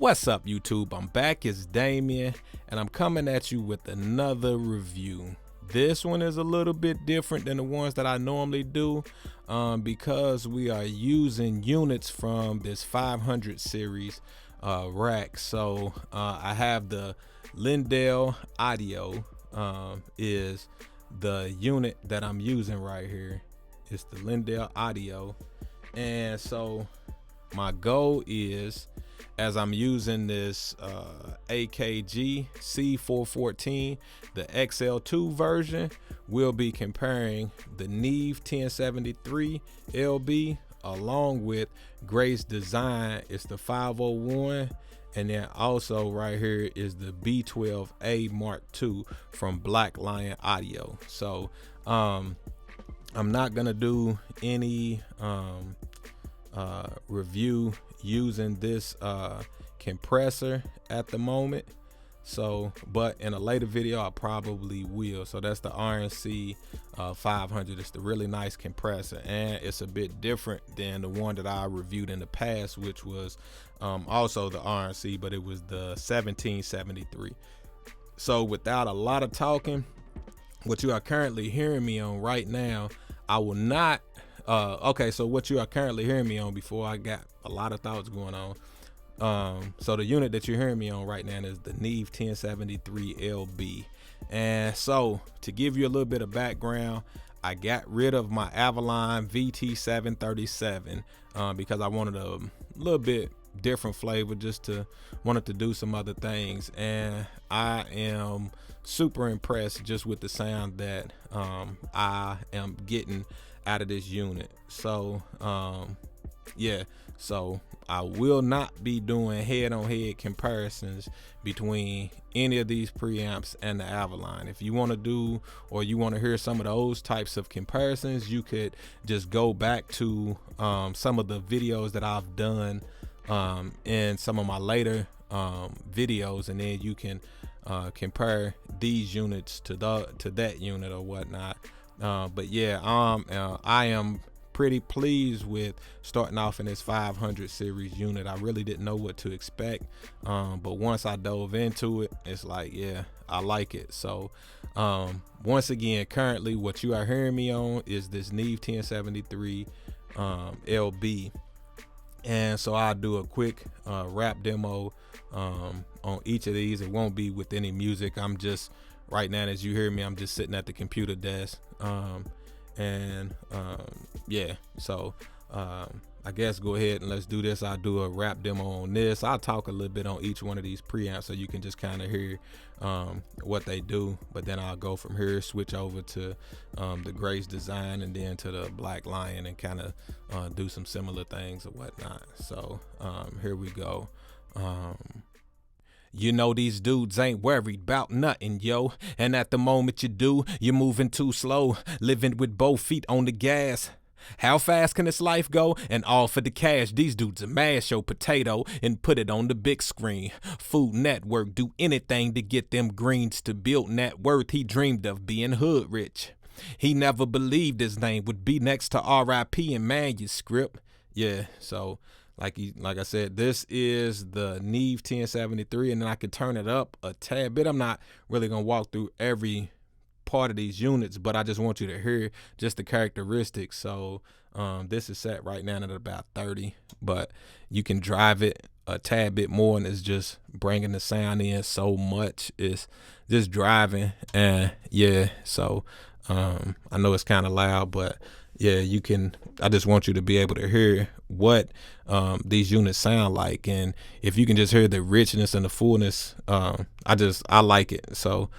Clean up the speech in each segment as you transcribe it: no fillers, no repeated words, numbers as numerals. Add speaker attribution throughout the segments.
Speaker 1: What's up, YouTube? I'm back, it's Damien, and I'm coming at you with another review. This one is a little bit different than the ones that I normally do because we are using units from this 500 series rack. So I have the Lindell Audio is the unit that I'm using right here. It's the Lindell Audio, and so my goal is, as I'm using this AKG C414, the XL2 version, we'll be comparing the NEVE 1073lb along with Grace Design. It's the 501, and then also right here is the B12A Mark II from Black Lion Audio. So I'm not gonna do any review using this compressor at the moment, so but in a later video I probably will. So that's the RNC 500. It's the really nice compressor, and it's a bit different than the one that I reviewed in the past, which was also the RNC, but it was the 1773. So without a lot of talking, what you are currently hearing me on right now, I will not okay, so what you are currently hearing me on, before I got a lot of thoughts going on, so the unit that you're hearing me on right now is the NEVE 1073lb. And so to give you a little bit of background, I got rid of my Avalon VT737 because I wanted a little bit different flavor, wanted to do some other things, and I am super impressed just with the sound that I am getting out of this unit. So yeah, so I will not be doing head-on-head comparisons between any of these preamps and the Avalon. If you want to do, or you want to hear some of those types of comparisons, you could just go back to some of the videos that I've done in some of my later videos, and then you can compare these units to that unit or whatnot. But yeah, I am pretty pleased with starting off in this 500 series unit. I really didn't know what to expect, but once I dove into it, it's like, yeah, I like it. So once again, currently what you are hearing me on is this NEVE 1073 lb, and so I'll do a quick rap demo on each of these. It won't be with any music. I'm just, right now, as you hear me, I'm just sitting at the computer desk, yeah, so I guess go ahead and let's do this. I'll do a rap demo on this. I'll talk a little bit on each one of these preamps so you can just kind of hear what they do, but then I'll go from here, switch over to the Grace Design, and then to the Black Lion, and kind of do some similar things or whatnot. So here we go. You know these dudes ain't worried about nothing, yo. And at the moment you do, you're moving too slow, living with both feet on the gas. How fast can this life go? And all for the cash. These dudes are mash your potato and put it on the big screen. Food Network do anything to get them greens to build net worth. He dreamed of being hood rich. He never believed his name would be next to RIP in manuscript. Yeah, so like I said, this is the NEVE 1073, and then I can turn it up a tad bit. I'm not really gonna walk through every part of these units, but I just want you to hear just the characteristics. So this is set right now at about 30, but you can drive it a tad bit more, and it's just bringing the sound in so much. It's just driving, and yeah, so I know it's kind of loud, but yeah, you can, I just want you to be able to hear what these units sound like, and if you can just hear the richness and the fullness, I like it. So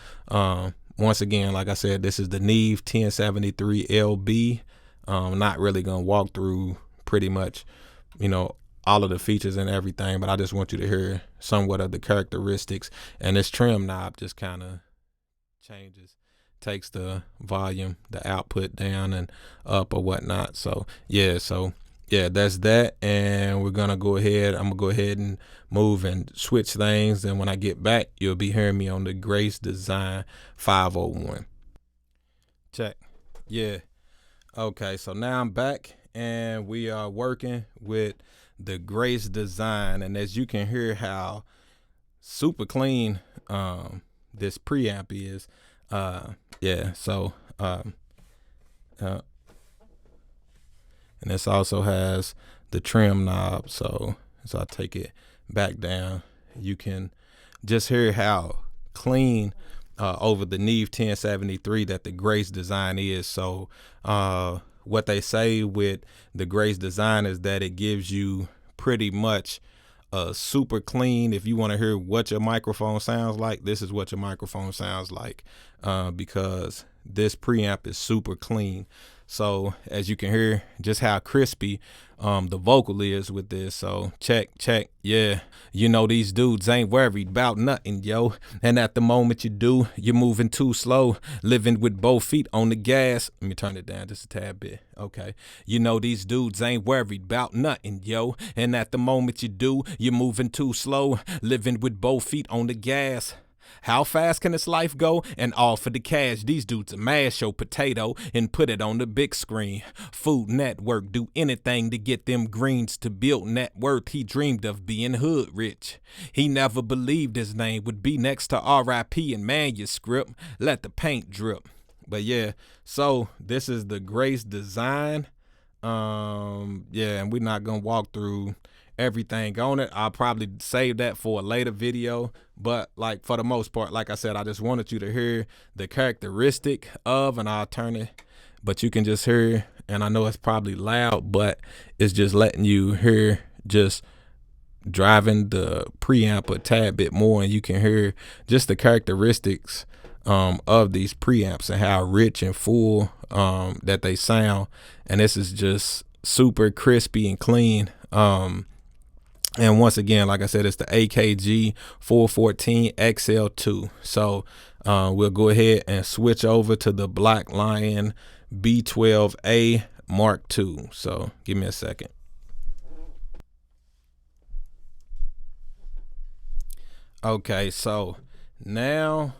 Speaker 1: once again, like I said, this is the NEVE 1073lb. I'm not really gonna walk through pretty much, you know, all of the features and everything, but I just want you to hear somewhat of the characteristics. And this trim knob just kind of changes, takes the volume, the output down and up or whatnot. So yeah, that's that. And we're gonna go ahead, I'm gonna go ahead and move and switch things, and when I get back, you'll be hearing me on the Grace Design 501. Check. Yeah, okay, so now I'm back, and we are working with the Grace Design, and as you can hear how super clean this preamp is. Yeah, so and this also has the trim knob, so as I take it back down, you can just hear how clean over the NEVE 1073 that the Grace Design is. So what they say with the Grace Design is that it gives you pretty much super clean. If you want to hear what your microphone sounds like, this is what your microphone sounds like, because this preamp is super clean. So as you can hear just how crispy the vocal is with this. So check, yeah. You know these dudes ain't worried about nothing, yo. And at the moment you do, you're moving too slow, living with both feet on the gas. Let me turn it down just a tad bit. Okay. You know these dudes ain't worried about nothing, yo. And at the moment you do, you're moving too slow, living with both feet on the gas. How fast can this life go? And all for the cash. These dudes mash your potato and put it on the big screen. Food Network do anything to get them greens to build net worth. He dreamed of being hood rich. He never believed his name would be next to RIP in manuscript. Let the paint drip. But yeah, so this is the Grace Design. Yeah, and we're not gonna walk through everything on it. I'll probably save that for a later video, but like for the most part, like I said, I just wanted you to hear the characteristic of, and I'll turn it, but you can just hear, and I know it's probably loud, but it's just letting you hear, just driving the preamp a tad bit more, and you can hear just the characteristics of these preamps and how rich and full that they sound. And this is just super crispy and clean. And once again, like I said, it's the AKG C414xlii. So we'll go ahead and switch over to the Black Lion B12A Mark II. So give me a second. Okay, so now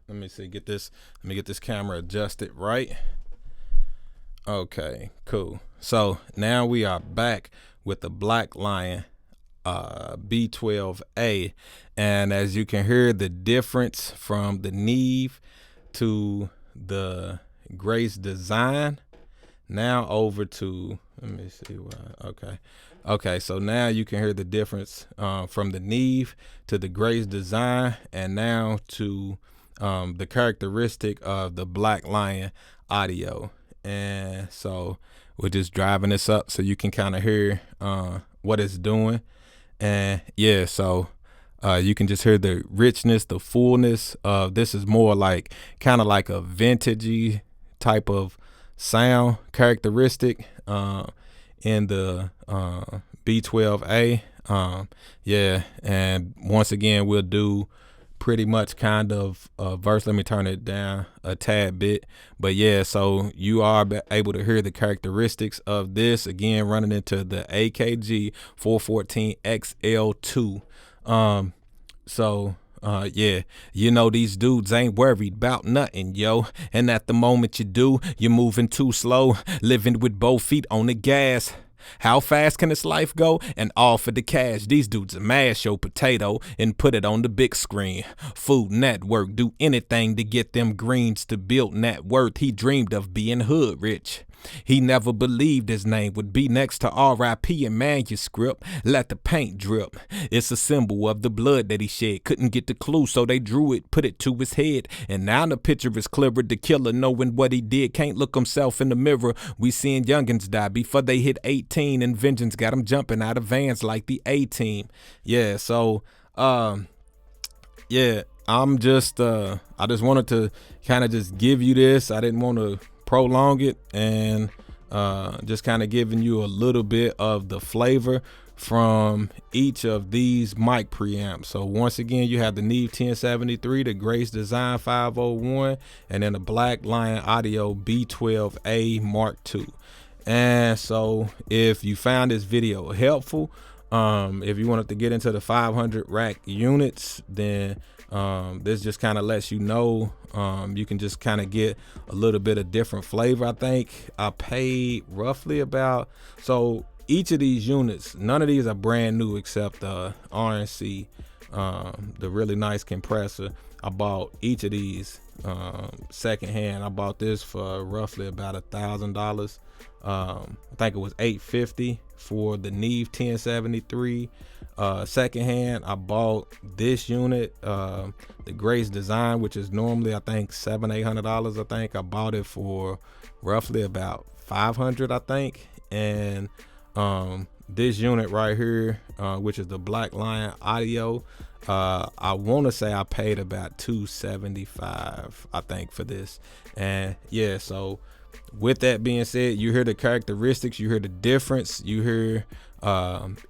Speaker 1: let me see, let me get this camera adjusted right. Okay, cool. So now we are back with the Black Lion B12A, and as you can hear the difference from the NEVE to the Grace Design. Now over to, let me see what, okay, so now you can hear the difference from the NEVE to the Grace Design, and now to the characteristic of the Black Lion audio. And so we're just driving this up so you can kind of hear what it's doing. And yeah, so you can just hear the richness, the fullness of this. Is more like kind of like a vintagey type of sound characteristic in the B12A. Yeah, and once again, we'll do pretty much kind of a verse. Let me turn it down a tad bit. But yeah, so you are able to hear the characteristics of this again running into the AKG C414xlii. So yeah, you know these dudes ain't worried about nothing, yo. And at the moment you do, you're moving too slow, living with both feet on the gas. How fast can this life go? And all for the cash. These dudes mash your potato and put it on the big screen. Food Network do anything to get them greens to build net worth. He dreamed of being hood rich. He never believed his name would be next to RIP in manuscript. Let the paint drip. It's a symbol of the blood that he shed. Couldn't get the clue, so they drew it, put it to his head. And now the picture is clearer. The killer knowing what he did can't look himself in the mirror. We seeing youngins die before they hit 18, and vengeance got them jumping out of vans like the A-Team. Yeah, so yeah, I'm just I just wanted to kind of just give you this. I didn't want to prolong it, and just kind of giving you a little bit of the flavor from each of these mic preamps. So once again, you have the NEVE 1073, the Grace Design 501, and then the Black Lion Audio B12A Mark II. And so if you found this video helpful, if you wanted to get into the 500 rack units, then this just kind of lets you know you can just kind of get a little bit of different flavor. I think I paid roughly about, so each of these units, none of these are brand new except the RNC, the really nice compressor. I bought each of these secondhand. I bought this for roughly about $1,000. I think it was $850 for the NEVE 1073 secondhand. I bought this unit, the Grace Design, which is normally I think $700-800. I think I bought it for roughly about $500, I think. And this unit right here, which is the Black Lion Audio, I want to say I paid about $275, I think, for this. And yeah, so with that being said, you hear the characteristics, you hear the difference, you hear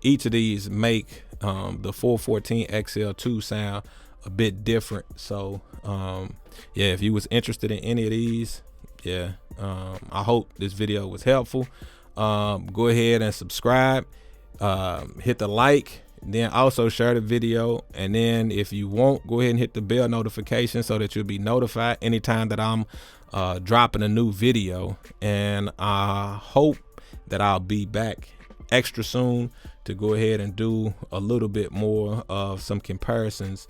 Speaker 1: each of these make the 414xlii sound a bit different. So yeah, if you was interested in any of these, yeah, I hope this video was helpful. Go ahead and subscribe, hit the like, then also share the video, and then if you want, go ahead and hit the bell notification so that you'll be notified anytime that I'm dropping a new video. And I hope that I'll be back extra soon to go ahead and do a little bit more of some comparisons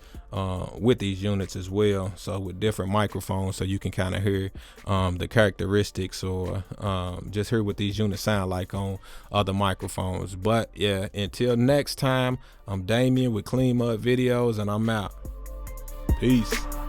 Speaker 1: with these units as well, so with different microphones, so you can kind of hear the characteristics, or just hear what these units sound like on other microphones. But yeah, until next time, I'm Damien with Clean Mud Videos, and I'm out. Peace.